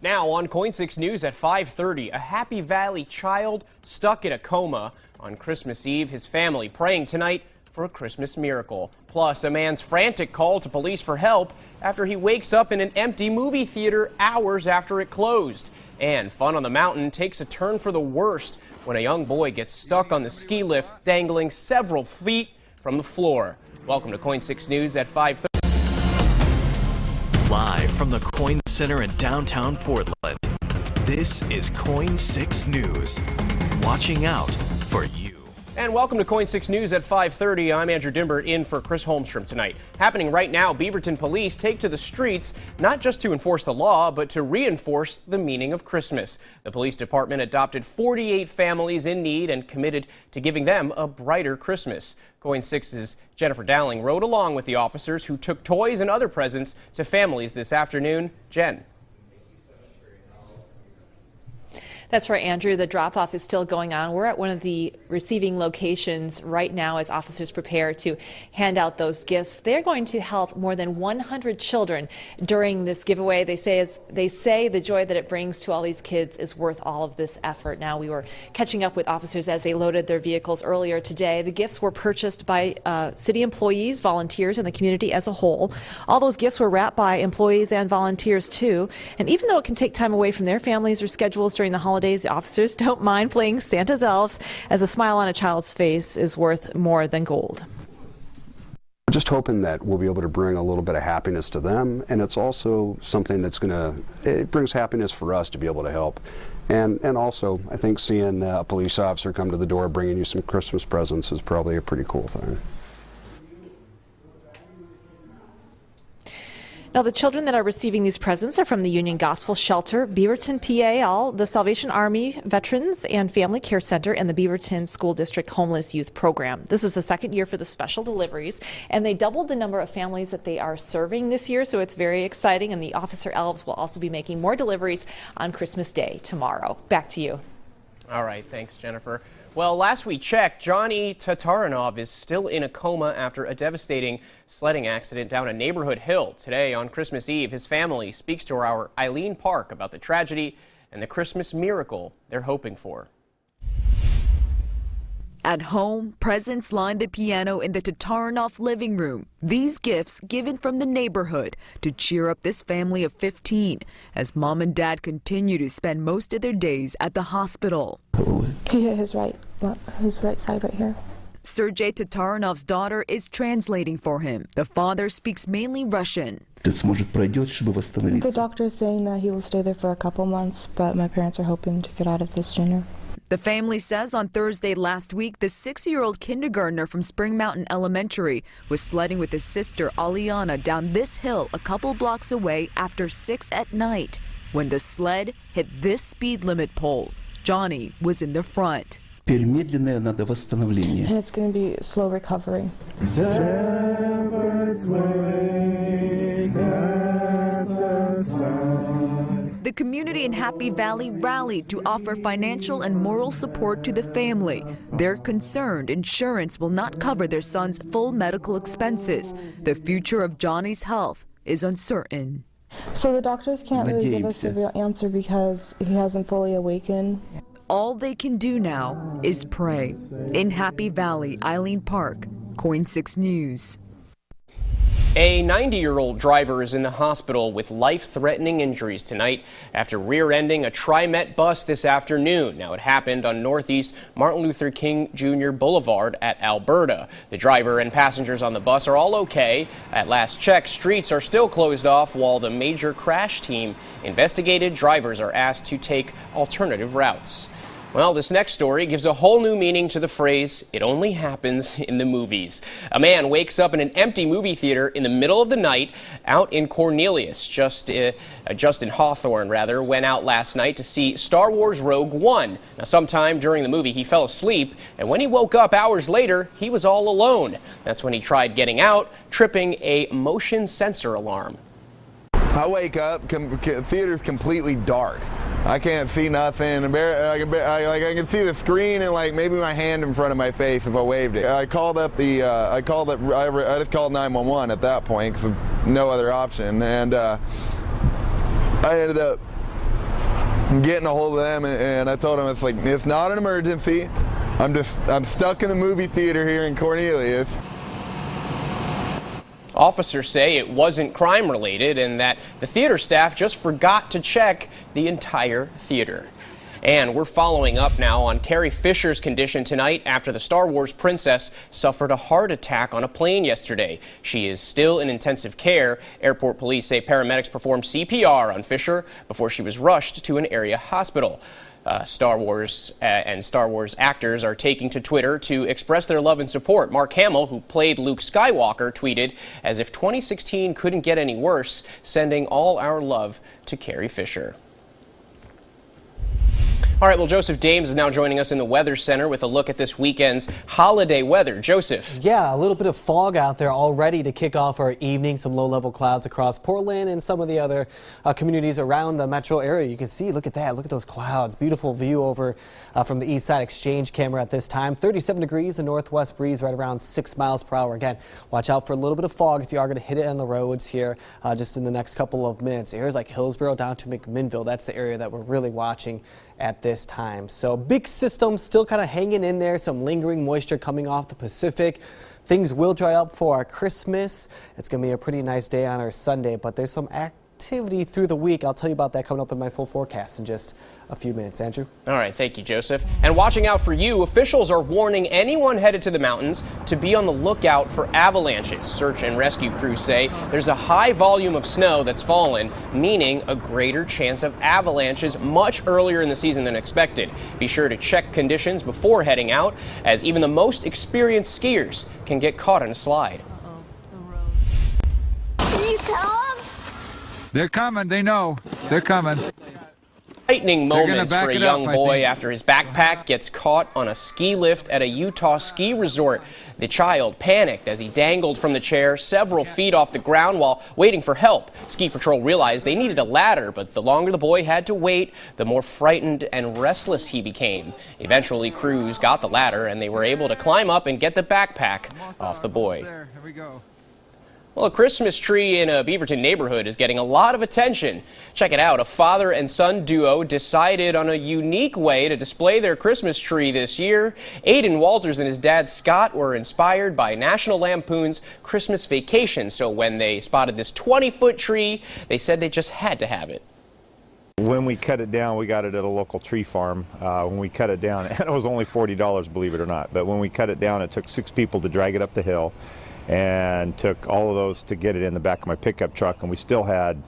Now on KOIN 6 News at 5:30, a Happy Valley child stuck in a coma on Christmas Eve. His family praying tonight for a Christmas miracle. Plus, a man's frantic call to police for help after he wakes up in an empty movie theater hours after it closed. And fun on the mountain takes a turn for the worst when a young boy gets stuck on the ski lift dangling several feet from the floor. Welcome to KOIN 6 News at 5:30. Live from the KOIN Center in downtown Portland, this is KOIN 6 News. Watching out for you. And welcome to KOIN 6 News at 5:30. I'm Andrew Dimbert in for Chris Holmstrom tonight. Happening right now, Beaverton police take to the streets not just to enforce the law, but to reinforce the meaning of Christmas. The police department adopted 48 families in need and committed to giving them a brighter Christmas. KOIN 6's Jennifer Dowling rode along with the officers who took toys and other presents to families this afternoon. Jen. That's right, Andrew. The drop-off is still going on. We're at one of the receiving locations right now as officers prepare to hand out those gifts. They're going to help more than 100 children during this giveaway. They say the joy that it brings to all these kids is worth all of this effort. Now, we were catching up with officers as they loaded their vehicles earlier today. The gifts were purchased by city employees, volunteers, and the community as a whole. All those gifts were wrapped by employees and volunteers, too. And even though it can take time away from their families or schedules during the holidays, the officers don't mind playing Santa's elves, as a smile on a child's face is worth more than gold. Just hoping that we'll be able to bring a little bit of happiness to them, and it's also something that's it brings happiness for us to be able to help. And also, I think seeing a police officer come to the door bringing you some Christmas presents is probably a pretty cool thing. Now, the children that are receiving these presents are from the Union Gospel Shelter, Beaverton PAL, the Salvation Army Veterans and Family Care Center, and the Beaverton School District Homeless Youth Program. This is the second year for the special deliveries, and they doubled the number of families that they are serving this year, so it's very exciting. And the officer elves will also be making more deliveries on Christmas Day tomorrow. Back to you. All right, thanks, Jennifer. Well, last we checked, Johnny Tatarinov is still in a coma after a devastating sledding accident down a neighborhood hill. Today, on Christmas Eve, his family speaks to our Eileen Park about the tragedy and the Christmas miracle they're hoping for. At home, presents line the piano in the Tatarinov living room. These gifts given from the neighborhood to cheer up this family of 15 as mom and dad continue to spend most of their days at the hospital. He hit his right side right here. Sergei Tatarinov's daughter is translating for him. The father speaks mainly Russian. The doctor is saying that he will stay there for a couple months, but my parents are hoping to get out of this sooner. The family says on Thursday last week, the 6-year-old kindergartner from Spring Mountain Elementary was sledding with his sister Aliana down this hill a couple blocks away after 6 at night when the sled hit this speed limit pole. Johnny was in the front. And it's going to be slow recovery. The community in Happy Valley rallied to offer financial and moral support to the family. They're concerned insurance will not cover their son's full medical expenses. The future of Johnny's health is uncertain. So the doctors can't really give us a real answer because he hasn't fully awakened. All they can do now is pray. In Happy Valley, Eileen Park, KOIN 6 News. A 90-year-old driver is in the hospital with life-threatening injuries tonight after rear-ending a TriMet bus this afternoon. Now, it happened on Northeast Martin Luther King Jr. Boulevard at Alberta. The driver and passengers on the bus are all okay. At last check, streets are still closed off while the major crash team investigated. Drivers are asked to take alternative routes. Well, this next story gives a whole new meaning to the phrase, "It only happens in the movies." A man wakes up in an empty movie theater in the middle of the night out in Cornelius. Justin Hawthorne, went out last night to see Star Wars Rogue One. Now, sometime during the movie, he fell asleep, and when he woke up hours later, he was all alone. That's when he tried getting out, tripping a motion sensor alarm. I wake up, theater's completely dark. I can't see nothing. I can see the screen and like maybe my hand in front of my face if I waved it. I called up I just called 911 at that point because no other option, and I ended up getting a hold of them, and I told them it's not an emergency. I'm stuck in the movie theater here in Cornelius. Officers say it wasn't crime related and that the theater staff just forgot to check the entire theater. And we're following up now on Carrie Fisher's condition tonight after the Star Wars princess suffered a heart attack on a plane yesterday. She is still in intensive care. Airport police say paramedics performed CPR on Fisher before she was rushed to an area hospital. Star Wars and Star Wars actors are taking to Twitter to express their love and support. Mark Hamill, who played Luke Skywalker, tweeted, "As if 2016 couldn't get any worse, sending all our love to Carrie Fisher." All right, well, Joseph Dames is now joining us in the Weather Center with a look at this weekend's holiday weather. Joseph. Yeah, a little bit of fog out there already to kick off our evening. Some low-level clouds across Portland and some of the other communities around the metro area. You can see, look at that, look at those clouds. Beautiful view over from the East Side Exchange camera at this time. 37 degrees, a northwest breeze right around 6 miles per hour. Again, watch out for a little bit of fog if you are going to hit it on the roads here just in the next couple of minutes. Areas like Hillsborough down to McMinnville, that's the area that we're really watching at this time. So big system still kind of hanging in there, some lingering moisture coming off the Pacific. Things will dry up for our Christmas. It's going to be a pretty nice day on our Sunday, but there's some activity through the week. I'll tell you about that coming up in my full forecast in just a few minutes. Andrew? All right, thank you, Joseph. And watching out for you, officials are warning anyone headed to the mountains to be on the lookout for avalanches. Search and rescue crews say there's a high volume of snow that's fallen, meaning a greater chance of avalanches much earlier in the season than expected. Be sure to check conditions before heading out, as even the most experienced skiers can get caught in a slide. Can you tell them? They're coming. They know. They're coming. Frightening moments for a young boy after his backpack gets caught on a ski lift at a Utah ski resort. The child panicked as he dangled from the chair several feet off the ground while waiting for help. Ski Patrol realized they needed a ladder, but the longer the boy had to wait, the more frightened and restless he became. Eventually, crews got the ladder and they were able to climb up and get the backpack off the boy. Here we go. Well, a Christmas tree in a Beaverton neighborhood is getting a lot of attention. Check it out. A father and son duo decided on a unique way to display their Christmas tree this year. Aiden Walters and his dad Scott were inspired by National Lampoon's Christmas Vacation. So when they spotted this 20-foot tree, they said they just had to have it. When we cut it down, we got it at a local tree farm. When we cut it down, and it was only $40, believe it or not, but when we cut it down, it took 6 people to drag it up the hill, and took all of those to get it in the back of my pickup truck, and we still had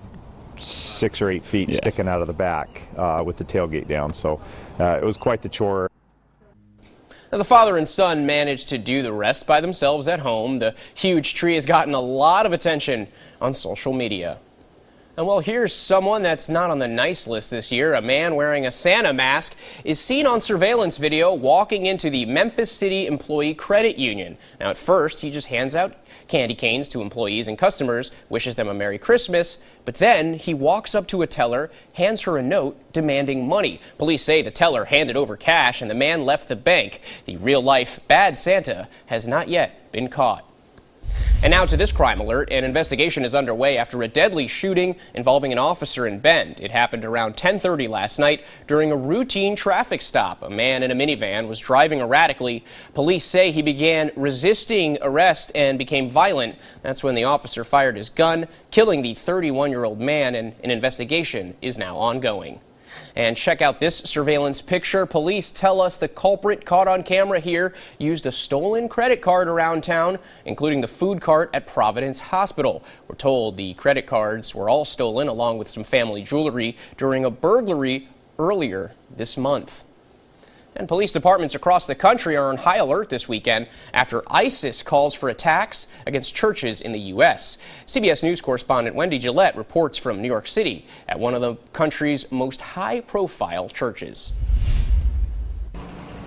6 or 8 feet sticking out of the back with the tailgate down. So it was quite the chore. Now, the father and son managed to do the rest by themselves at home. The huge tree has gotten a lot of attention on social media. And well, here's someone that's not on the nice list this year. A man wearing a Santa mask is seen on surveillance video walking into the Memphis City Employee Credit Union. Now, at first, he just hands out candy canes to employees and customers, wishes them a Merry Christmas, but then he walks up to a teller, hands her a note demanding money. Police say the teller handed over cash and the man left the bank. The real-life bad Santa has not yet been caught. And now to this crime alert. An investigation is underway after a deadly shooting involving an officer in Bend. It happened around 10:30 last night during a routine traffic stop. A man in a minivan was driving erratically. Police say he began resisting arrest and became violent. That's when the officer fired his gun, killing the 31-year-old man, and an investigation is now ongoing. And check out this surveillance picture. Police tell us the culprit caught on camera here used a stolen credit card around town, including the food cart at Providence Hospital. We're told the credit cards were all stolen along with some family jewelry during a burglary earlier this month. And police departments across the country are on high alert this weekend after ISIS calls for attacks against churches in the U.S. CBS News correspondent Wendy Gillette reports from New York City at one of the country's most high-profile churches.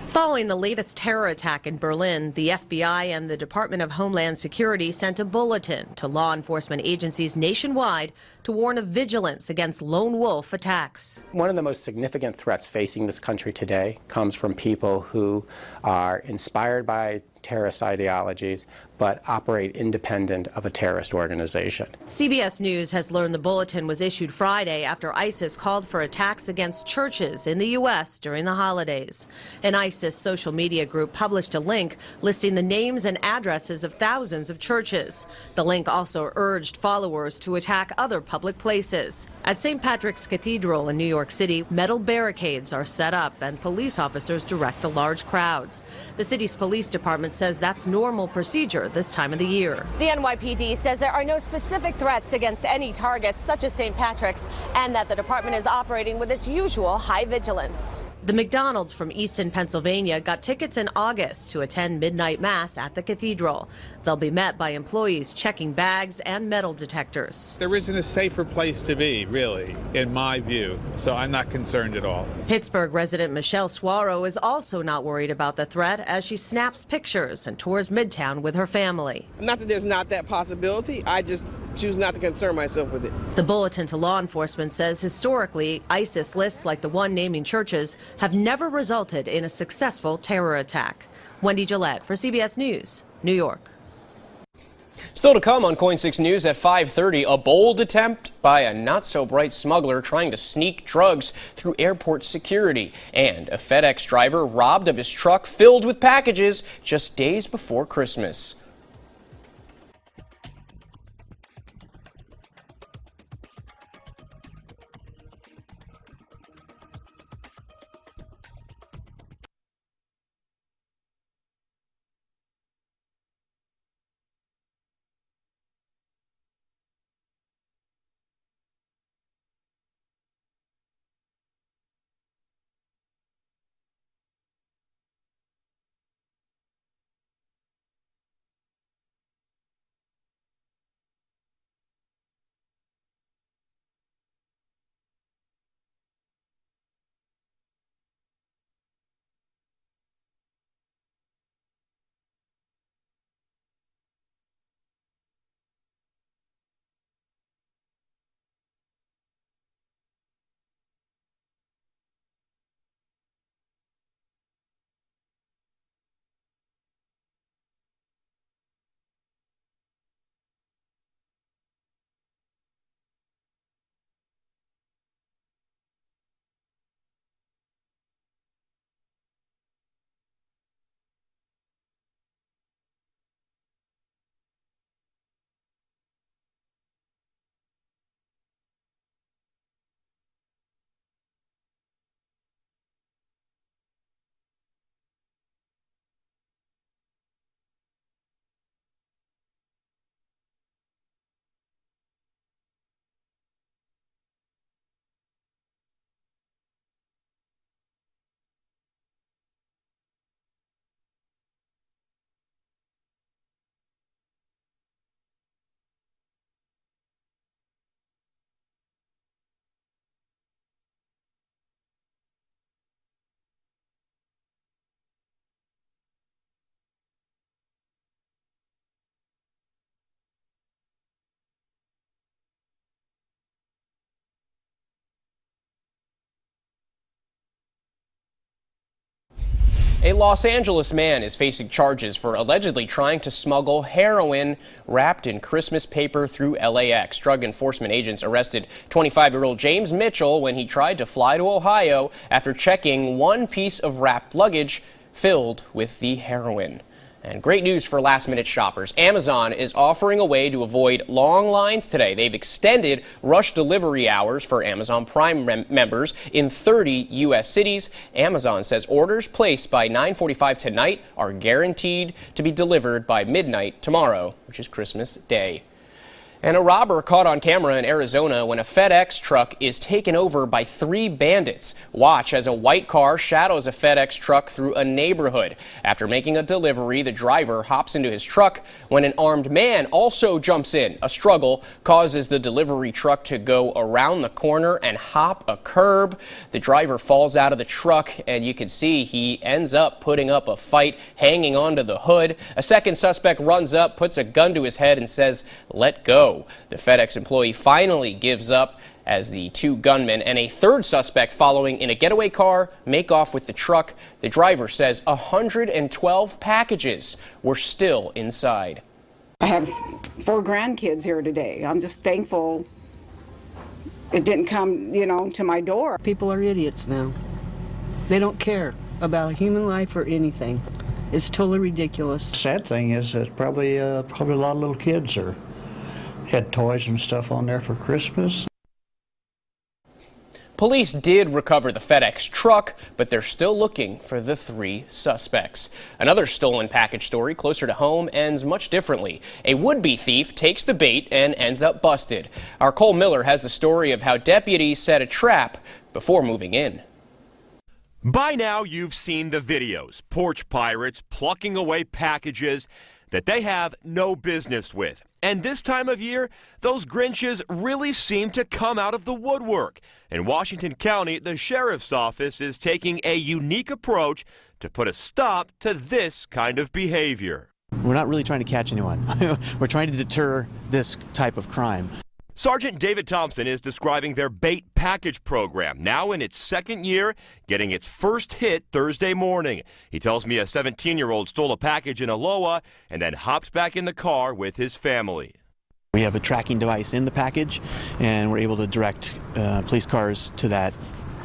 Following the latest terror attack in Berlin, the FBI and the Department of Homeland Security sent a bulletin to law enforcement agencies nationwide to warn of vigilance against lone wolf attacks. One of the most significant threats facing this country today comes from people who are inspired by terrorist ideologies, but operate independent of a terrorist organization. CBS News has learned the bulletin was issued Friday after ISIS called for attacks against churches in the U.S. during the holidays. An ISIS social media group published a link listing the names and addresses of thousands of churches. The link also urged followers to attack other public places. At St. Patrick's Cathedral in New York City, metal barricades are set up and police officers direct the large crowds. The city's police department says that's normal procedure this time of the year. The NYPD says there are no specific threats against any targets such as St. Patrick's, and that the department is operating with its usual high vigilance. The McDonald's from Easton, Pennsylvania got tickets in August to attend midnight mass at the cathedral. They'll be met by employees checking bags and metal detectors. There isn't a safer place to be, really, in my view, so I'm not concerned at all. Pittsburgh resident Michelle Suaro is also not worried about the threat as she snaps pictures and tours Midtown with her family. Not that there's not that possibility, I just choose not to concern myself with it. The bulletin to law enforcement says historically, ISIS lists like the one naming churches have never resulted in a successful terror attack. Wendy Gillette for CBS News, New York. Still to come on KOIN 6 News at 5:30, a bold attempt by a not-so-bright smuggler trying to sneak drugs through airport security, and a FedEx driver robbed of his truck filled with packages just days before Christmas. A Los Angeles man is facing charges for allegedly trying to smuggle heroin wrapped in Christmas paper through LAX. Drug enforcement agents arrested 25-year-old James Mitchell when he tried to fly to Ohio after checking one piece of wrapped luggage filled with the heroin. And great news for last-minute shoppers. Amazon is offering a way to avoid long lines today. They've extended rush delivery hours for Amazon Prime members in 30 U.S. cities. Amazon says orders placed by 9:45 tonight are guaranteed to be delivered by midnight tomorrow, which is Christmas Day. And a robber caught on camera in Arizona when a FedEx truck is taken over by 3 bandits. Watch as a white car shadows a FedEx truck through a neighborhood. After making a delivery, the driver hops into his truck when an armed man also jumps in. A struggle causes the delivery truck to go around the corner and hop a curb. The driver falls out of the truck, and you can see he ends up putting up a fight, hanging onto the hood. A second suspect runs up, puts a gun to his head, and says, "Let go." The FedEx employee finally gives up as the two gunmen and a third suspect following in a getaway car make off with the truck. The driver says 112 packages were still inside. I have 4 grandkids here today. I'm just thankful it didn't come, to my door. People are idiots now. They don't care about human life or anything. It's totally ridiculous. Sad thing is that probably a lot of little kids had toys and stuff on there for Christmas. Police did recover the FedEx truck, but they're still looking for the 3 suspects. Another stolen package story closer to home ends much differently. A would-be thief takes the bait and ends up busted. Our Cole Miller has the story of how deputies set a trap before moving in. By now, you've seen the videos. Porch pirates plucking away packages that they have no business with. And this time of year, those Grinches really seem to come out of the woodwork. In Washington County, the sheriff's office is taking a unique approach to put a stop to this kind of behavior. We're not really trying to catch anyone. We're trying to deter this type of crime. Sergeant David Thompson is describing their bait package program, now in its 2nd year, getting its first hit Thursday morning. He tells me a 17-year-old stole a package in Aloha and then hopped back in the car with his family. We have a tracking device in the package, and we're able to direct police cars to that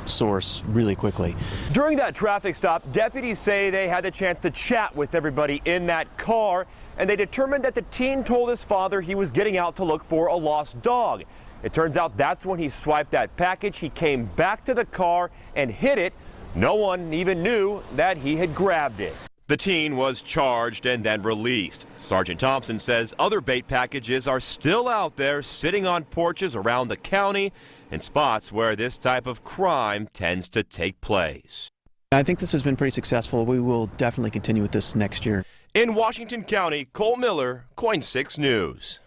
source really quickly. During that traffic stop, deputies say they had the chance to chat with everybody in that car, and they determined that the teen told his father he was getting out to look for a lost dog. It turns out that's when he swiped that package. He came back to the car and hid it. No one even knew that he had grabbed it. The teen was charged and then released. Sergeant Thompson says other bait packages are still out there sitting on porches around the county in spots where this type of crime tends to take place. I think this has been pretty successful. We will definitely continue with this next year. In Washington County, Cole Miller, KOIN 6 News.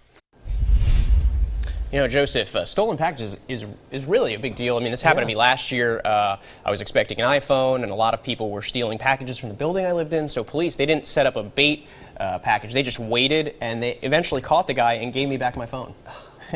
You know, Joseph, stolen packages is really a big deal. I mean, this happened to me last year. I was expecting an iPhone, and a lot of people were stealing packages from the building I lived in. So police, they didn't set up a bait package. They just waited, and they eventually caught the guy and gave me back my phone.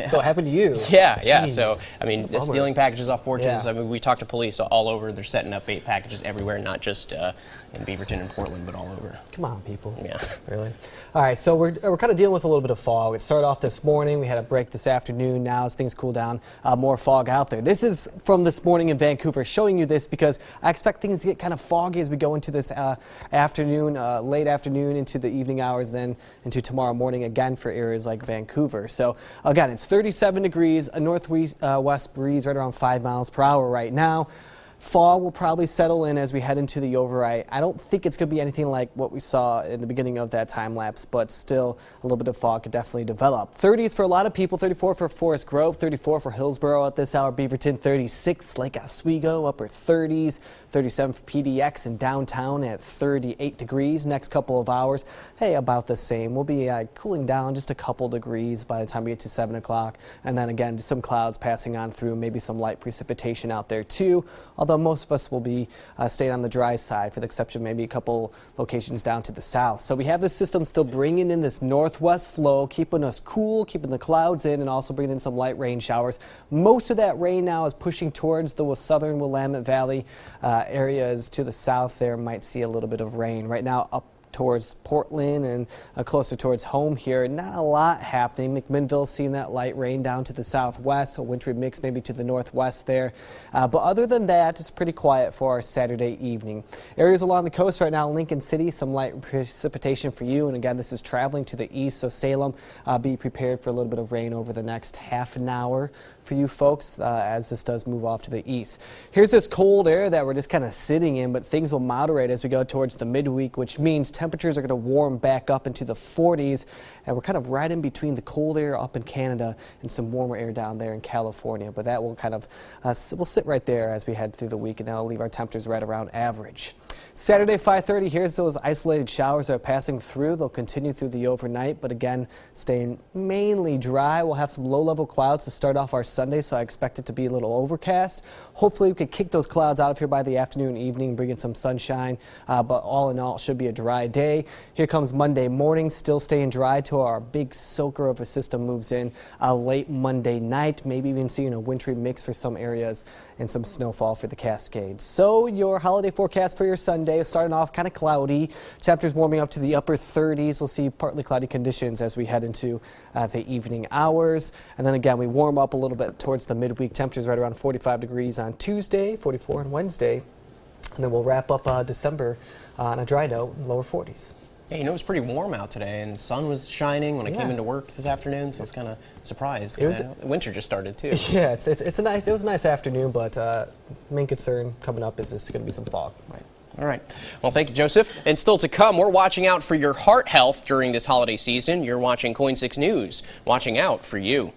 So it happened to you. Yeah, yeah. Jeez. So, I mean, stealing packages off porches. Yeah. I mean, we talked to police all over. They're setting up bait packages everywhere, not just in Beaverton and Portland, but all over. Come on, people. Yeah. Really? All right, so we're kind of dealing with a little bit of fog. It started off this morning. We had a break this afternoon. Now, as things cool down, more fog out there. This is from this morning in Vancouver, showing you this because I expect things to get kind of foggy as we go into this afternoon, late afternoon into the evening hours, then into tomorrow morning again for areas like Vancouver. So, again, it's 37 degrees, a northwest breeze right around 5 miles per hour right now. Fog will probably settle in as we head into the overnight. I don't think it's going to be anything like what we saw in the beginning of that time lapse, but still a little bit of fog could definitely develop. 30s for a lot of people, 34 for Forest Grove, 34 for Hillsborough at this hour, Beaverton 36, Lake Oswego upper 30s, 37 for PDX in downtown at 38 degrees. Next couple of hours, hey, about the same. We'll be cooling down just a couple degrees by the time we get to 7 o'clock. And then again, just some clouds passing on through, maybe some light precipitation out there too. Although most of us will be staying on the dry side, for the exception of maybe a couple locations down to the south. So we have this system still bringing in this northwest flow, keeping us cool, keeping the clouds in, and also bringing in some light rain showers. Most of that rain now is pushing towards the southern Willamette Valley areas to the south. There might see a little bit of rain. Right now up towards Portland and closer towards home here. Not a lot happening. McMinnville seeing that light rain down to the southwest, a wintry mix maybe to the northwest there. But other than that, it's pretty quiet for our Saturday evening. Areas along the coast right now, Lincoln City, some light precipitation for you. And again, this is traveling to the east, so Salem, be prepared for a little bit of rain over the next half an hour for you folks as this does move off to the east. Here's this cold air that we're just kind of sitting in, but things will moderate as we go towards the midweek, which means temperatures are going to warm back up into the 40s, and we're kind of right in between the cold air up in Canada and some warmer air down there in California. But that will kind of we'll sit right there as we head through the week, and that'll leave our temperatures right around average. Saturday, 5:30, here's those isolated showers that are passing through. They'll continue through the overnight, but again, staying mainly dry. We'll have some low-level clouds to start off our Sunday, so I expect it to be a little overcast. Hopefully, we could kick those clouds out of here by the afternoon, evening, bring in some sunshine, but all in all, it should be a dry day. Here comes Monday morning, still staying dry till our big soaker of a system moves in late Monday night, maybe even seeing a wintry mix for some areas and some snowfall for the Cascades. So your holiday forecast for your Sunday starting off kind of cloudy. Temperatures warming up to the upper 30s. We'll see partly cloudy conditions as we head into the evening hours. And then again, we warm up a little bit towards the midweek. Temperatures right around 45 degrees on Tuesday, 44 on Wednesday. And then we'll wrap up December on a dry note, lower 40s. Yeah, it was pretty warm out today, and the sun was shining when I came into work this afternoon, so I was kind of surprised. Winter just started, too. Yeah, it was a nice afternoon, but main concern coming up is going to be some fog. Right. All right. Well, thank you, Joseph. And still to come, we're watching out for your heart health during this holiday season. You're watching KOIN 6 News, watching out for you.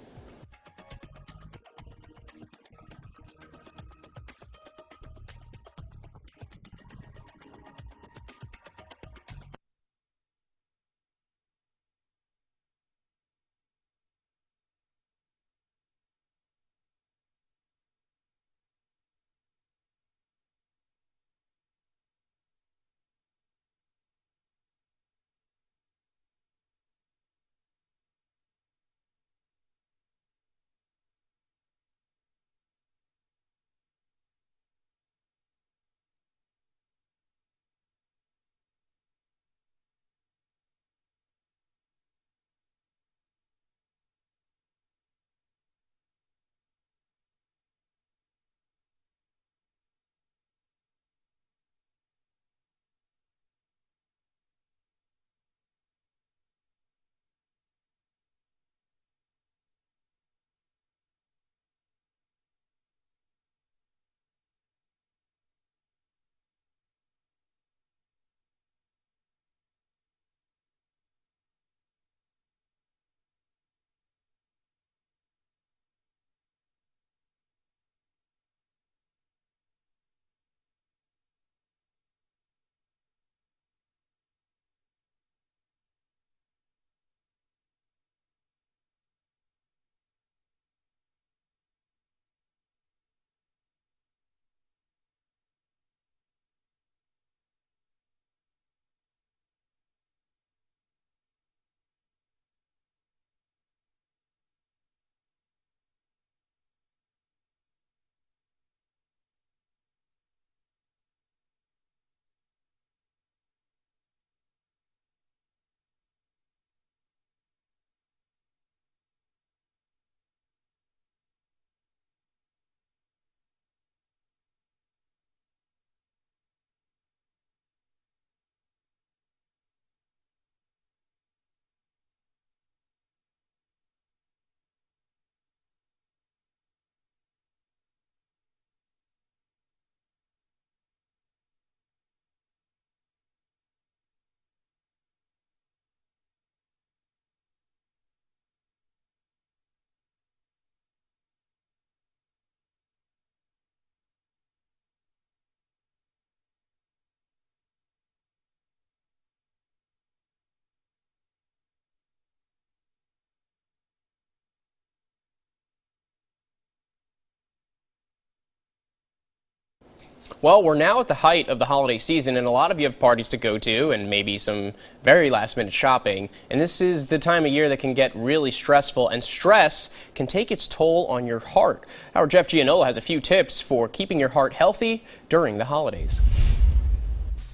Well, we're now at the height of the holiday season, and a lot of you have parties to go to and maybe some very last-minute shopping. And this is the time of year that can get really stressful, and stress can take its toll on your heart. Our Jeff Gianola has a few tips for keeping your heart healthy during the holidays.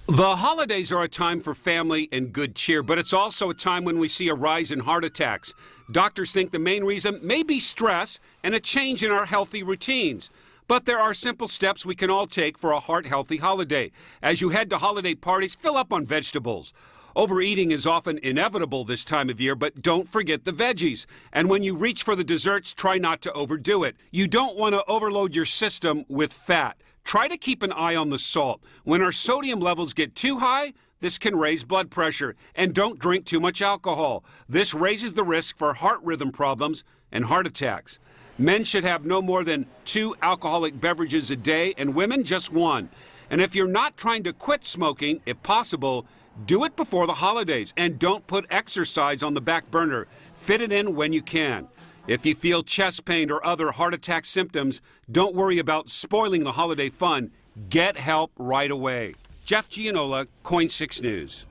The holidays are a time for family and good cheer, but it's also a time when we see a rise in heart attacks. Doctors think the main reason may be stress and a change in our healthy routines. But there are simple steps we can all take for a heart-healthy holiday. As you head to holiday parties, fill up on vegetables. Overeating is often inevitable this time of year, but don't forget the veggies. And when you reach for the desserts, try not to overdo it. You don't want to overload your system with fat. Try to keep an eye on the salt. When our sodium levels get too high, this can raise blood pressure. And don't drink too much alcohol. This raises the risk for heart rhythm problems and heart attacks. Men should have no more than 2 alcoholic beverages a day, and women just 1. And if you're not trying to quit smoking, if possible, do it before the holidays and don't put exercise on the back burner. Fit it in when you can. If you feel chest pain or other heart attack symptoms, don't worry about spoiling the holiday fun. Get help right away. Jeff Gianola, KOIN 6 News.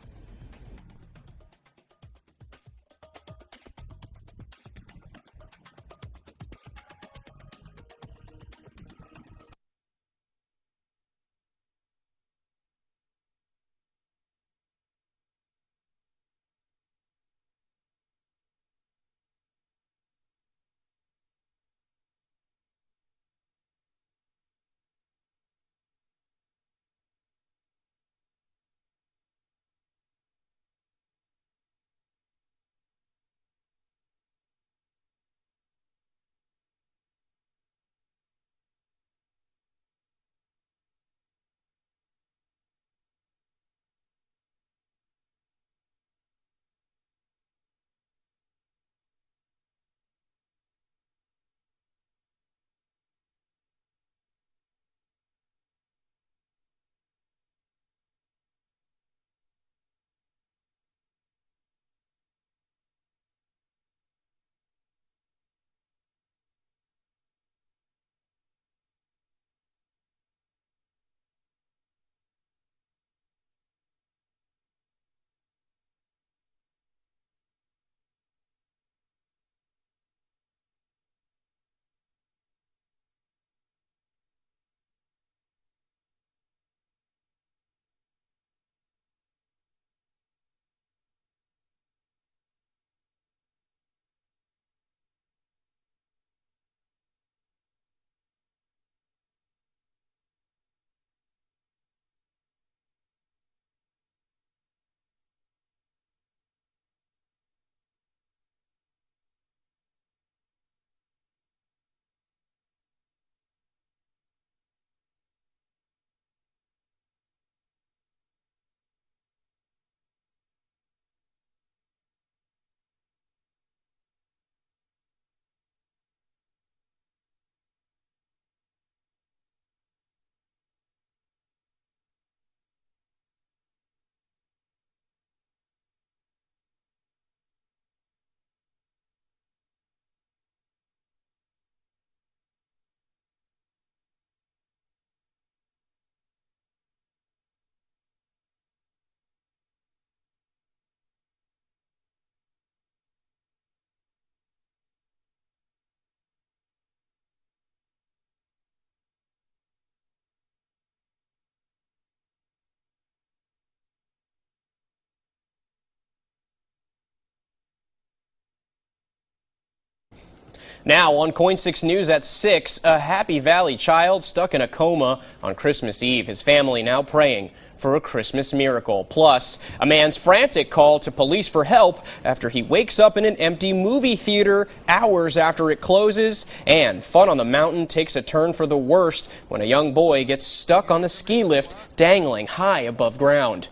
Now on KOIN 6 News at 6, a Happy Valley child stuck in a coma on Christmas Eve. His family now praying for a Christmas miracle. Plus, a man's frantic call to police for help after he wakes up in an empty movie theater hours after it closes. And fun on the mountain takes a turn for the worst when a young boy gets stuck on the ski lift dangling high above ground.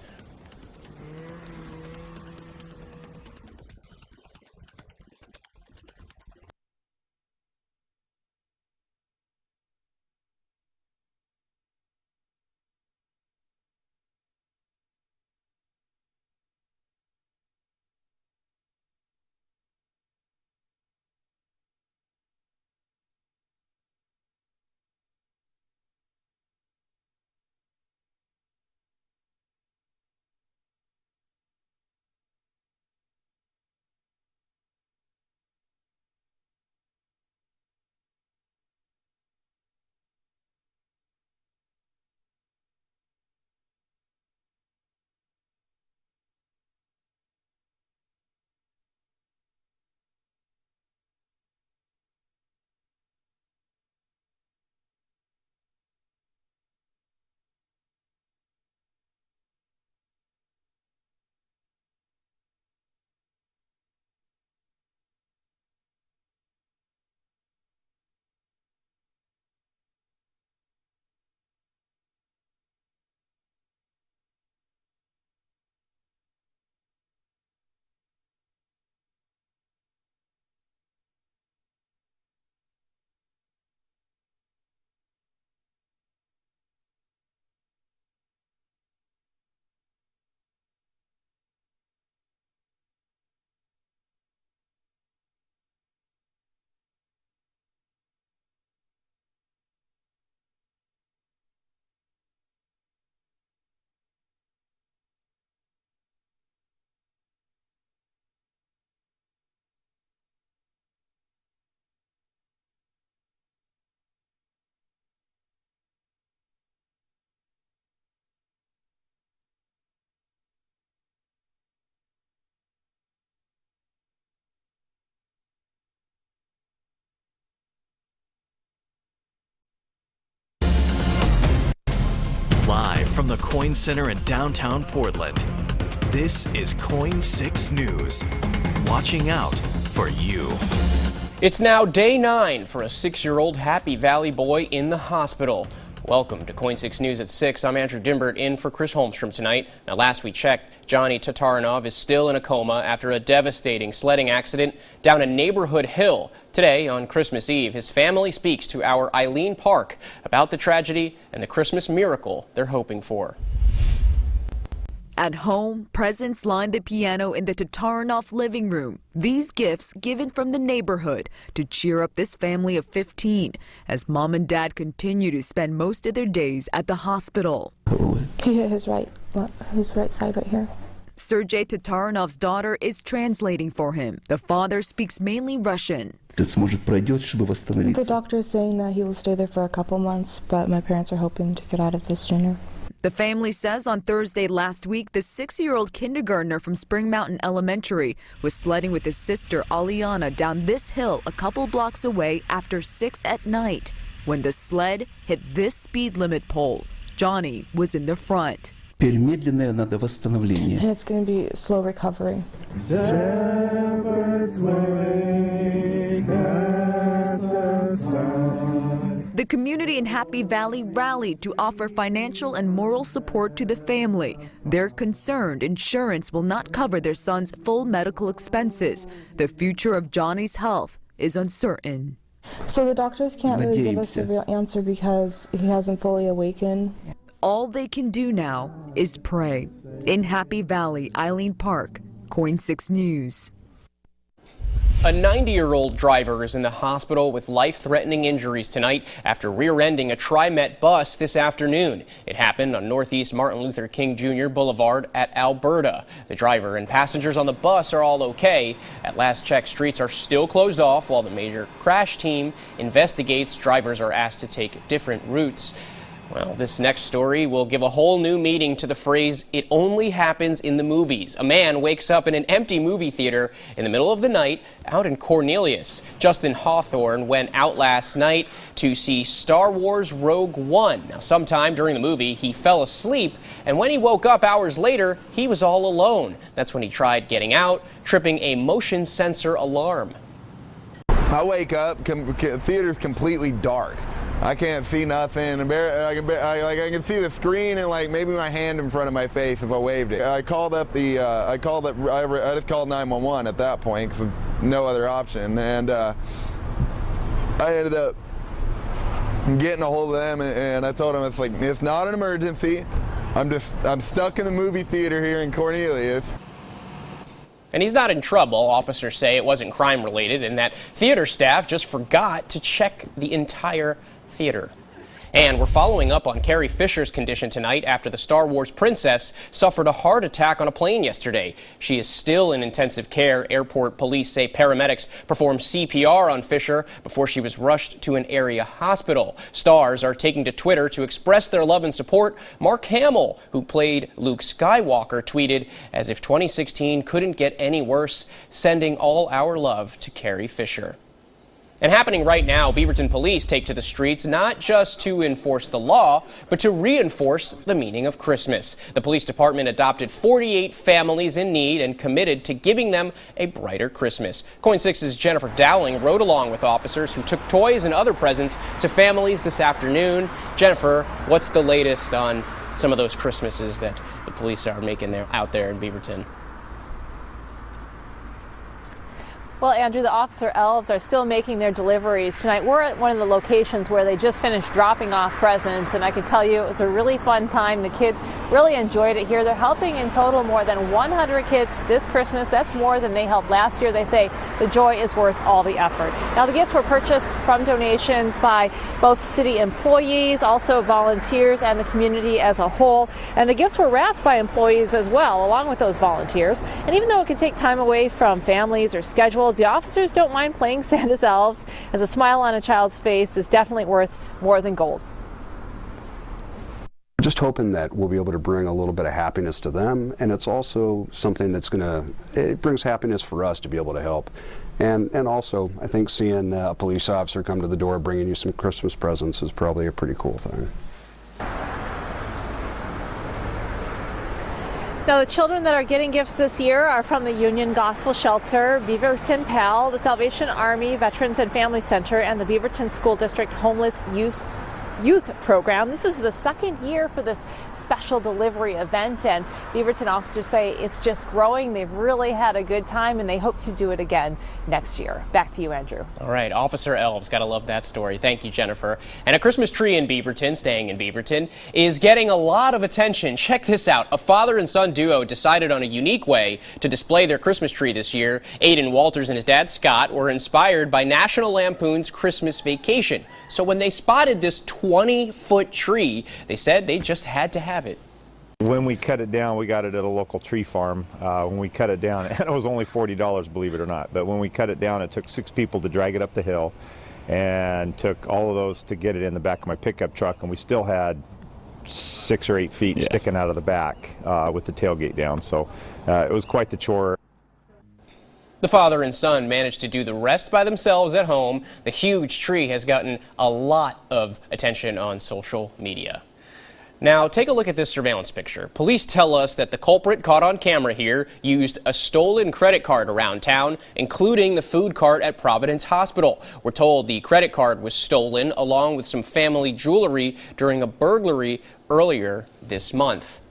from the Coin Center in downtown Portland, this is KOIN 6 News. Watching out for you. It's now day 9 for a 6-year-old Happy Valley boy in the hospital. Welcome to KOIN 6 News at 6. I'm Andrew Dimbert in for Chris Holmstrom tonight. Now, last we checked, Johnny Tatarinov is still in a coma after a devastating sledding accident down a neighborhood hill. Today, on Christmas Eve, his family speaks to our Eileen Park about the tragedy and the Christmas miracle they're hoping for. At home, presents line the piano in the Tatarinov living room. These gifts given from the neighborhood to cheer up this family of 15 as mom and dad continue to spend most of their days at the hospital. He hit his right side right here. Sergei Tatarinov's daughter is translating for him. The father speaks mainly Russian. The doctor is saying that he will stay there for a couple months, but my parents are hoping to get out of this sooner. The family says on Thursday last week, the 6-year-old kindergartner from Spring Mountain Elementary was sledding with his sister Aliana down this hill a couple blocks away after 6 at night. When the sled hit this speed limit pole, Johnny was in the front. And it's going to be slow recovery. The community in Happy Valley rallied to offer financial and moral support to the family. They're concerned insurance will not cover their son's full medical expenses. The future of Johnny's health is uncertain. So the doctors can't really give us a real answer because he hasn't fully awakened. All they can do now is pray. In Happy Valley, Eileen Park, KOIN 6 News. A 90-year-old driver is in the hospital with life-threatening injuries tonight after rear-ending a TriMet bus this afternoon. It happened on Northeast Martin Luther King Jr. Boulevard at Alberta. The driver and passengers on the bus are all okay. At last check, streets are still closed off while the major crash team investigates. Drivers are asked to take different routes. Well, this next story will give a whole new meaning to the phrase, "it only happens in the movies." A man wakes up in an empty movie theater in the middle of the night out in Cornelius. Justin Hawthorne went out last night to see Star Wars Rogue One. Now, sometime during the movie, he fell asleep, and when he woke up hours later, he was all alone. That's when he tried getting out, tripping a motion sensor alarm. I wake up, theater's completely dark. I can't see nothing. I can see the screen and like maybe my hand in front of my face if I waved it. I called up I just called 911 at that point because no other option, and I ended up getting a hold of them and I told them it's not an emergency. I'm stuck in the movie theater here in Cornelius. And he's not in trouble. Officers say it wasn't crime related and that theater staff just forgot to check the entire theater. And we're following up on Carrie Fisher's condition tonight after the Star Wars princess suffered a heart attack on a plane yesterday. She is still in intensive care. Airport police say paramedics performed CPR on Fisher before she was rushed to an area hospital. Stars are taking to Twitter to express their love and support. Mark Hamill, who played Luke Skywalker, tweeted, "As if 2016 couldn't get any worse, sending all our love to Carrie Fisher." And happening right now, Beaverton police take to the streets not just to enforce the law, but to reinforce the meaning of Christmas. The police department adopted 48 families in need and committed to giving them a brighter Christmas. KOIN 6's Jennifer Dowling rode along with officers who took toys and other presents to families this afternoon. Jennifer, what's the latest on some of those Christmases that the police are making out there in Beaverton? Well, Andrew, the officer elves are still making their deliveries tonight. We're at one of the locations where they just finished dropping off presents, and I can tell you it was a really fun time. The kids really enjoyed it here. They're helping in total more than 100 kids this Christmas. That's more than they helped last year. They say the joy is worth all the effort. Now, the gifts were purchased from donations by both city employees, also volunteers, and the community as a whole. And the gifts were wrapped by employees as well, along with those volunteers. And even though it can take time away from families or schedules, the officers don't mind playing Santa's elves, as a smile on a child's face is definitely worth more than gold. Just hoping that we'll be able to bring a little bit of happiness to them, and it's also something that's it brings happiness for us to be able to help. And also, I think seeing a police officer come to the door bringing you some Christmas presents is probably a pretty cool thing. Now, the children that are getting gifts this year are from the Union Gospel Shelter, Beaverton PAL, the Salvation Army Veterans and Family Center, and the Beaverton School District Homeless Youth Program. This is the second year for this special delivery event, and Beaverton officers say it's just growing. They've really had a good time, and they hope to do it again next year. Back to you, Andrew. All right, Officer Elves, gotta love that story. Thank you, Jennifer. And a Christmas tree in Beaverton, staying in Beaverton, is getting a lot of attention. Check this out. A father and son duo decided on a unique way to display their Christmas tree this year. Aiden Walters and his dad Scott were inspired by National Lampoon's Christmas Vacation. So when they spotted this 20-foot tree, they said they just had to have it. When we cut it down, we got it at a local tree farm. When we cut it down, and it was only $40, believe it or not, but when we cut it down, it took 6 people to drag it up the hill, and took all of those to get it in the back of my pickup truck, and we still had 6 or 8 feet sticking out of the back with the tailgate down, so it was quite the chore. The father and son managed to do the rest by themselves at home. The huge tree has gotten a lot of attention on social media. Now, take a look at this surveillance picture. Police tell us that the culprit caught on camera here used a stolen credit card around town, including the food cart at Providence Hospital. We're told the credit card was stolen along with some family jewelry during a burglary earlier this month.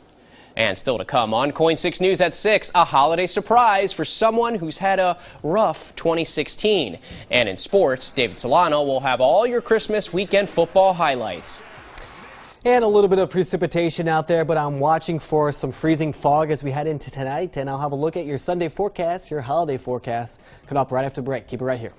And still to come on KOIN 6 News at 6, a holiday surprise for someone who's had a rough 2016. And in sports, David Solano will have all your Christmas weekend football highlights. And a little bit of precipitation out there, but I'm watching for some freezing fog as we head into tonight. And I'll have a look at your Sunday forecast, your holiday forecast. Coming up right after the break. Keep it right here.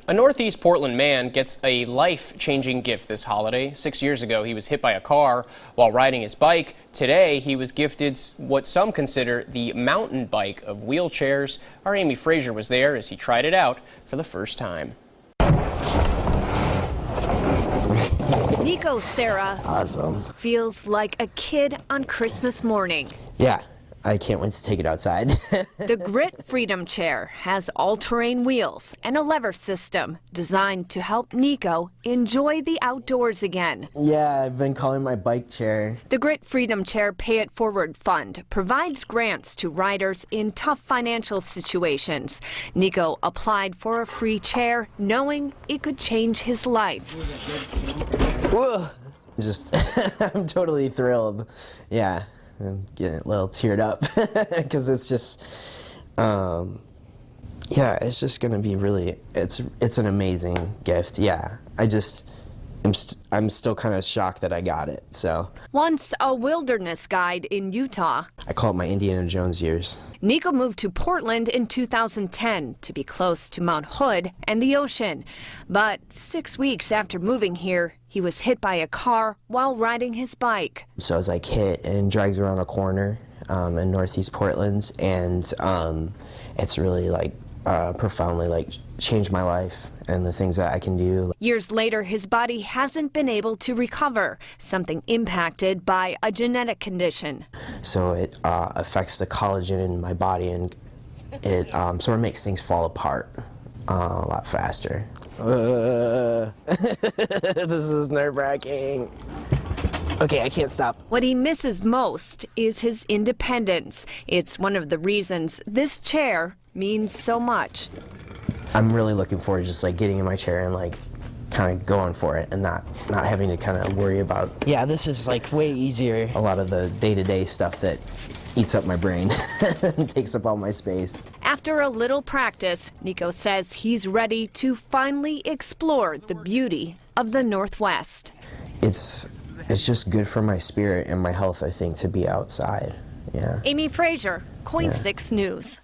A Northeast Portland man gets a life-changing gift this holiday. 6 years ago, he was hit by a car while riding his bike. Today, he was gifted what some consider the mountain bike of wheelchairs. Our Amy Frazier was there as he tried it out for the first time. Nico Sarah Awesome. feels like a kid on Christmas morning. Yeah, I can't wait to take it outside. The Grit Freedom Chair has all-terrain wheels and a lever system designed to help Nico enjoy the outdoors again. Yeah, I've been calling my bike chair. The Grit Freedom Chair Pay It Forward Fund provides grants to riders in tough financial situations. Nico applied for a free chair knowing it could change his life. Whoa. I'm totally thrilled. Yeah. I'm getting a little teared up because it's just, Yeah, it's just gonna be really, it's an amazing gift. Yeah, I'm still kind of shocked that I got it, so. Once a wilderness guide in Utah, I call it my Indiana Jones years. Nico moved to Portland in 2010 to be close to Mount Hood and the ocean. But 6 weeks after moving here, he was hit by a car while riding his bike. So I was like hit and dragged around a corner in Northeast Portland, and it's really like profoundly like changed my life and the things that I can do. Years later, his body hasn't been able to recover, something impacted by a genetic condition. So it affects the collagen in my body, and it sort of makes things fall apart a lot faster. This is nerve-wracking. Okay, I can't stop. What he misses most is his independence. It's one of the reasons this chair means so much. I'm really looking forward to just like getting in my chair and like kind of going for it and not having to kind of worry about, yeah, this is like way easier. A lot of the day-to-day stuff that eats up my brain and takes up all my space. After a little practice, Nico says he's ready to finally explore the beauty of the Northwest. It's just good for my spirit and my health, I think, to be outside. Yeah. Amy Frazier, KOIN 6 News.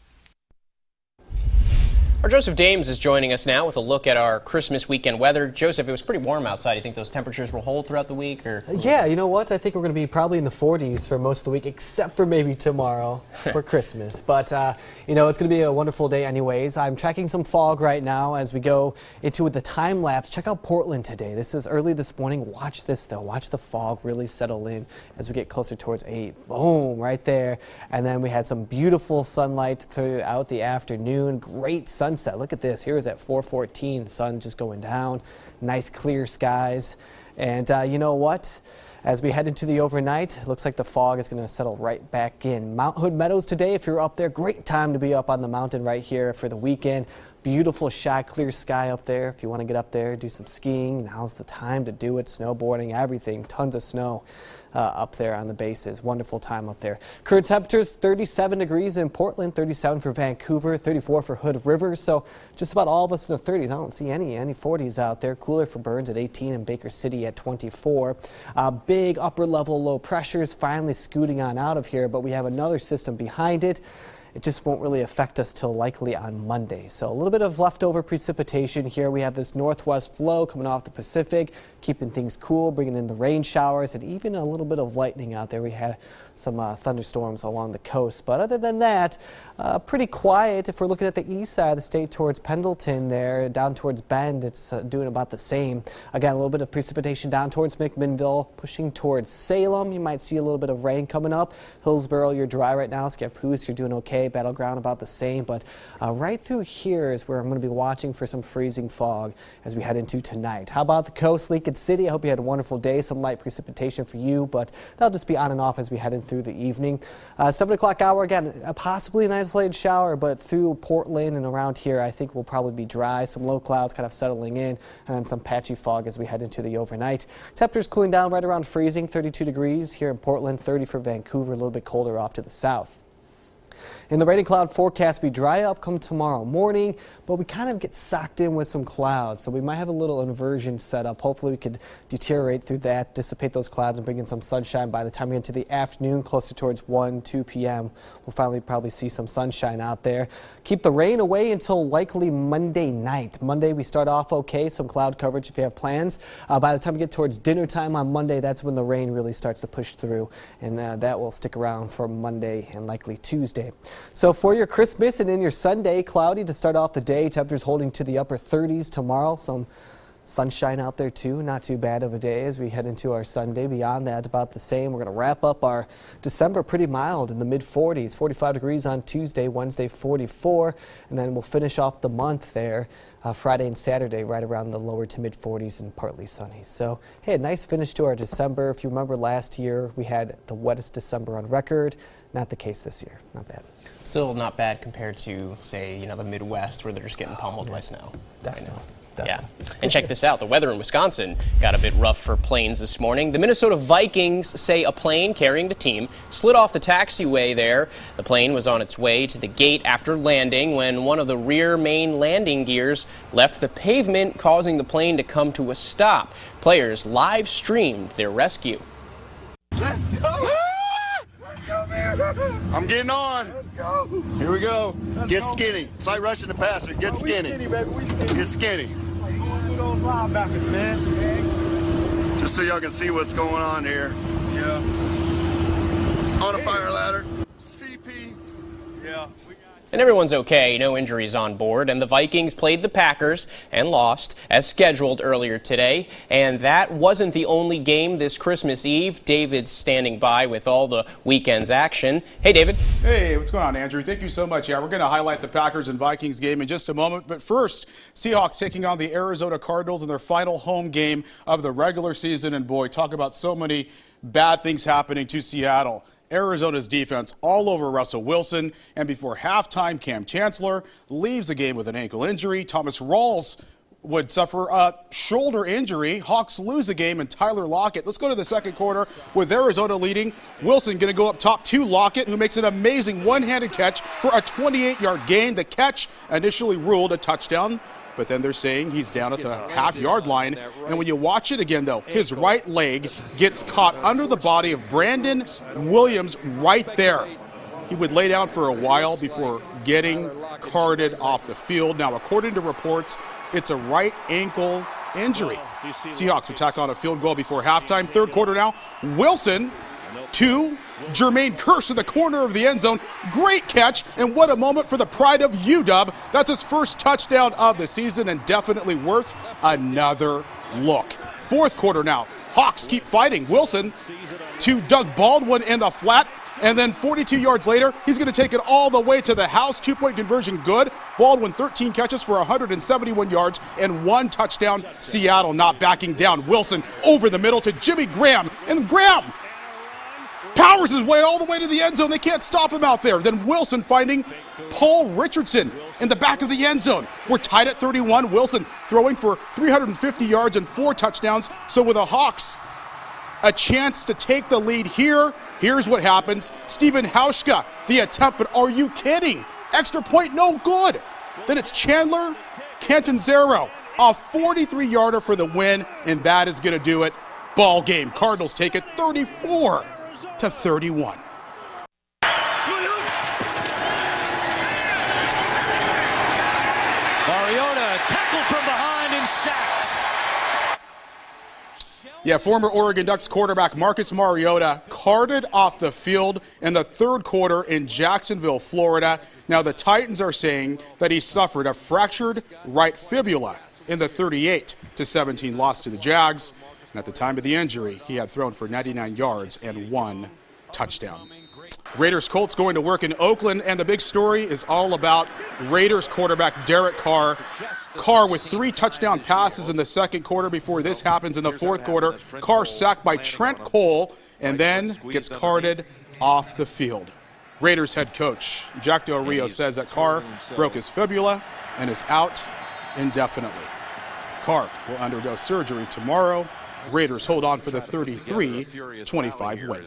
Our Joseph Dames is joining us now with a look at our Christmas weekend weather. Joseph, it was pretty warm outside. You think those temperatures will hold throughout the week? Or? Yeah, you know what? I think we're going to be probably in the 40s for most of the week, except for maybe tomorrow for Christmas. But, you know, it's going to be a wonderful day anyways. I'm tracking some fog right now as we go into the time lapse. Check out Portland today. This is early this morning. Watch this, though. Watch the fog really settle in as we get closer towards 8. Boom, right there. And then we had some beautiful sunlight throughout the afternoon. Great sunset. Look at this. Here is at 4:14. Sun just going down. Nice clear skies. And you know what? As we head into the overnight, it looks like the fog is going to settle right back in. Mount Hood Meadows today, if you're up there, great time to be up on the mountain right here for the weekend. Beautiful shot, clear sky up there. If you want to get up there, do some skiing, now's the time to do it. Snowboarding, everything, tons of snow up there on the bases. Wonderful time up there. Current temperatures 37 degrees in Portland, 37 for Vancouver, 34 for Hood River. So just about all of us in the 30s. I don't see any 40s out there. Cooler for Burns at 18 and Baker City at 24. Big upper level low pressures finally scooting on out of here, but we have another system behind it. It just won't really affect us till likely on Monday. So a little bit of leftover precipitation here. We have this northwest flow coming off the Pacific, keeping things cool, bringing in the rain showers, and even a little bit of lightning out there. We had some thunderstorms along the coast. But other than that, pretty quiet. If we're looking at the east side of the state towards Pendleton there, down towards Bend, it's doing about the same. Again, a little bit of precipitation down towards McMinnville, pushing towards Salem. You might see a little bit of rain coming up. Hillsboro, you're dry right now. Scappoose, you're doing okay. Battleground about the same, but right through here is where I'm going to be watching for some freezing fog as we head into tonight. How about the coast, Lincoln City? I hope you had a wonderful day. Some light precipitation for you, but that'll just be on and off as we head in through the evening. 7 o'clock hour, again, possibly an isolated shower, but through Portland and around here, I think we'll probably be dry. Some low clouds kind of settling in, and then some patchy fog as we head into the overnight. Temperatures cooling down right around freezing, 32 degrees here in Portland, 30 for Vancouver, a little bit colder off to the south. In the rain and cloud forecast, we dry up come tomorrow morning, but we kind of get socked in with some clouds, so we might have a little inversion set up. Hopefully we could deteriorate through that, dissipate those clouds, and bring in some sunshine by the time we get into the afternoon, closer towards 1, 2 p.m. We'll finally probably see some sunshine out there. Keep the rain away until likely Monday night. Monday we start off okay, some cloud coverage if you have plans. By the time we get towards dinner time on Monday, that's when the rain really starts to push through, and that will stick around for Monday and likely Tuesday. So for your Christmas and in your Sunday, cloudy to start off the day. Temperatures holding to the upper 30s tomorrow. Some sunshine out there too. Not too bad of a day as we head into our Sunday. Beyond that, about the same. We're going to wrap up our December pretty mild in the mid 40s. 45 degrees on Tuesday, Wednesday 44, and then we'll finish off the month there. Friday and Saturday right around the lower to mid 40s and partly sunny. So, hey, a nice finish to our December. If you remember last year, we had the wettest December on record. Not the case this year. Not bad. Still not bad compared to, say, the Midwest where they're just getting pummeled by snow. Definitely. Yeah. And check this out. The weather in Wisconsin got a bit rough for planes this morning. The Minnesota Vikings say a plane carrying the team slid off the taxiway there. The plane was on its way to the gate after landing when one of the rear main landing gears left the pavement, causing the plane to come to a stop. Players live streamed their rescue. Let's go! I'm getting on. Let's go. Here we go. Get skinny. It's like rushing the passer. Get skinny. Get skinny. Those linebackers, man. Just so y'all can see what's going on here. Yeah. On a fire ladder. CP. Yeah. And everyone's okay, no injuries on board, and the Vikings played the Packers and lost as scheduled earlier today. And that wasn't the only game this Christmas Eve. David's standing by with all the weekend's action. Hey, David. Hey, what's going on, Andrew? Thank you so much. Yeah, we're going to highlight the Packers and Vikings game in just a moment. But first, Seahawks taking on the Arizona Cardinals in their final home game of the regular season. And boy, talk about so many bad things happening to Seattle. Arizona's defense all over Russell Wilson, and before halftime, Cam Chancellor leaves the game with an ankle injury. Thomas Rawls would suffer a shoulder injury. Hawks lose the game, and Tyler Lockett. Let's go to the second quarter with Arizona leading. Wilson going to go up top to Lockett, who makes an amazing one-handed catch for a 28-yard gain. The catch initially ruled a touchdown, but then they're saying he's down at the half-yard line. And when you watch it again, though, his right leg gets caught under the body of Brandon Williams right there. He would lay down for a while before getting carted off the field. Now, according to reports, it's a right ankle injury. Seahawks would tack on a field goal before halftime. Third quarter now. Wilson to Jermaine Kearse in the corner of the end zone. Great catch, and what a moment for the pride of UW. That's his first touchdown of the season and definitely worth another look. Fourth quarter now. Hawks keep fighting. Wilson to Doug Baldwin in the flat, and then 42 yards later, he's going to take it all the way to the house. 2-point conversion good. Baldwin 13 catches for 171 yards and 1 touchdown. Seattle not backing down. Wilson over the middle to Jimmy Graham, and Graham powers his way all the way to the end zone. They can't stop him out there. Then Wilson finding Paul Richardson in the back of the end zone. We're tied at 31. Wilson throwing for 350 yards and 4 touchdowns. So with the Hawks a chance to take the lead here, here's what happens. Steven Hauschka, the attempt, but are you kidding? Extra point, no good. Then it's Chandler Catanzaro, a 43-yarder for the win, and that is going to do it. Ball game. Cardinals take it 34-31. Mariota tackled from behind and sacked. Yeah, former Oregon Ducks quarterback Marcus Mariota carted off the field in the third quarter in Jacksonville, Florida. Now the Titans are saying that he suffered a fractured right fibula in the 38-17 loss to the Jags. And at the time of the injury, he had thrown for 99 yards and 1 touchdown. Raiders Colts going to work in Oakland, and the big story is all about Raiders quarterback Derek Carr. Carr with 3 touchdown passes in the second quarter before this happens in the fourth quarter. Carr sacked by Trent Cole and then gets carted off the field. Raiders head coach Jack Del Rio says that Carr broke his fibula and is out indefinitely. Carr will undergo surgery tomorrow. Raiders hold on for the 33-25 win.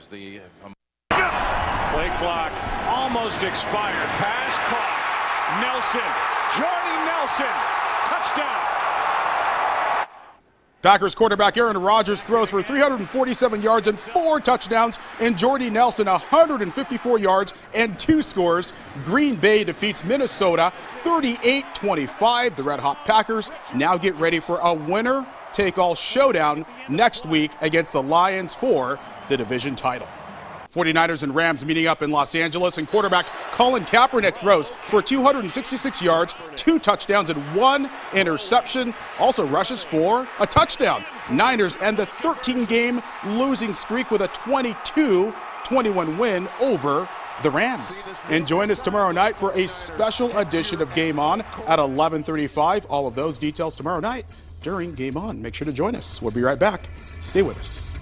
Play clock almost expired. Pass caught. Nelson. Jordy Nelson. Touchdown. Packers quarterback Aaron Rodgers throws for 347 yards and 4 touchdowns, and Jordy Nelson 154 yards and 2 scores. Green Bay defeats Minnesota 38-25. The Red Hot Packers now get ready for a winner-take-all showdown next week against the Lions for the division title. 49ers and Rams meeting up in Los Angeles, and quarterback Colin Kaepernick throws for 266 yards, 2 touchdowns, and 1 interception. Also rushes for a touchdown. Niners end the 13-game losing streak with a 22-21 win over the Rams. And join us tomorrow night for a special edition of Game On at 11:35. All of those details tomorrow night during Game On. Make sure to join us. We'll be right back. Stay with us.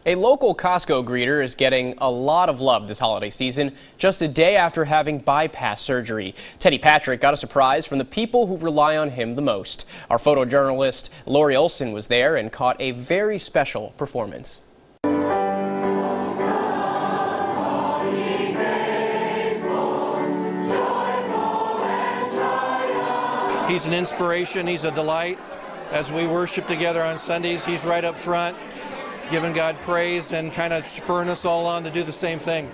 A local Costco greeter is getting a lot of love this holiday season, just a day after having bypass surgery. Teddy Patrick got a surprise from the people who rely on him the most. Our photojournalist Lori Olson was there and caught a very special performance. He's an inspiration, he's a delight. As we worship together on Sundays, he's right up front, giving God praise and kind of spurring us all on to do the same thing.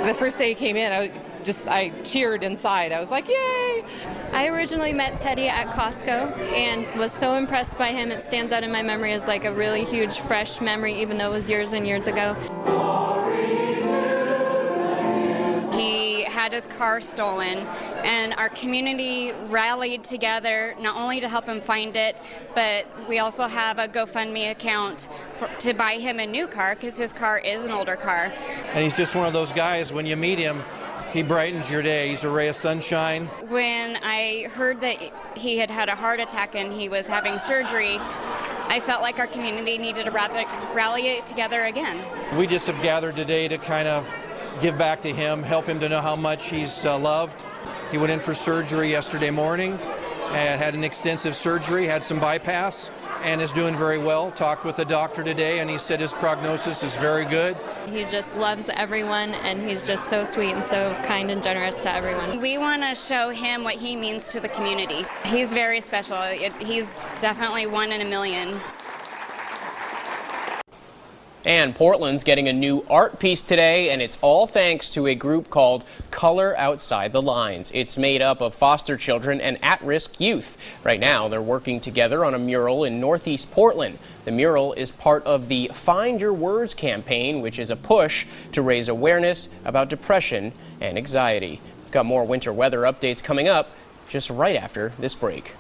The first day he came in, I cheered inside. I was like, yay! I originally met Teddy at Costco and was so impressed by him. It stands out in my memory as like a really huge, fresh memory, even though it was years and years ago. He had his car stolen, and our community rallied together not only to help him find it, but we also have a GoFundMe account to buy him a new car because his car is an older car. And he's just one of those guys, when you meet him, he brightens your day. He's a ray of sunshine. When I heard that he had had a heart attack and he was having surgery, I felt like our community needed to rally together again. We just have gathered today to kind of give back to him, help him to know how much he's loved. He went in for surgery yesterday morning, and had an extensive surgery, had some bypass, and is doing very well. Talked with the doctor today, and he said his prognosis is very good. He just loves everyone, and he's just so sweet and so kind and generous to everyone. We want to show him what he means to the community. He's very special. He's definitely one in a million. And Portland's getting a new art piece today, and it's all thanks to a group called Color Outside the Lines. It's made up of foster children and at-risk youth. Right now, they're working together on a mural in Northeast Portland. The mural is part of the Find Your Words campaign, which is a push to raise awareness about depression and anxiety. We've got more winter weather updates coming up just right after this break.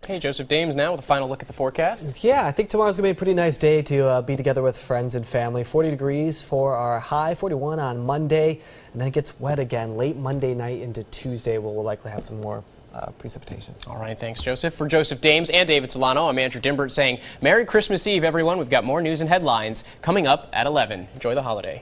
Hey, Joseph Dames now with a final look at the forecast. Yeah, I think tomorrow's going to be a pretty nice day to be together with friends and family. 40 degrees for our high, 41 on Monday, and then it gets wet again late Monday night into Tuesday, where we'll likely have some more precipitation. All right, thanks, Joseph. For Joseph Dames and David Solano, I'm Andrew Dimbert saying Merry Christmas Eve, everyone. We've got more news and headlines coming up at 11. Enjoy the holiday.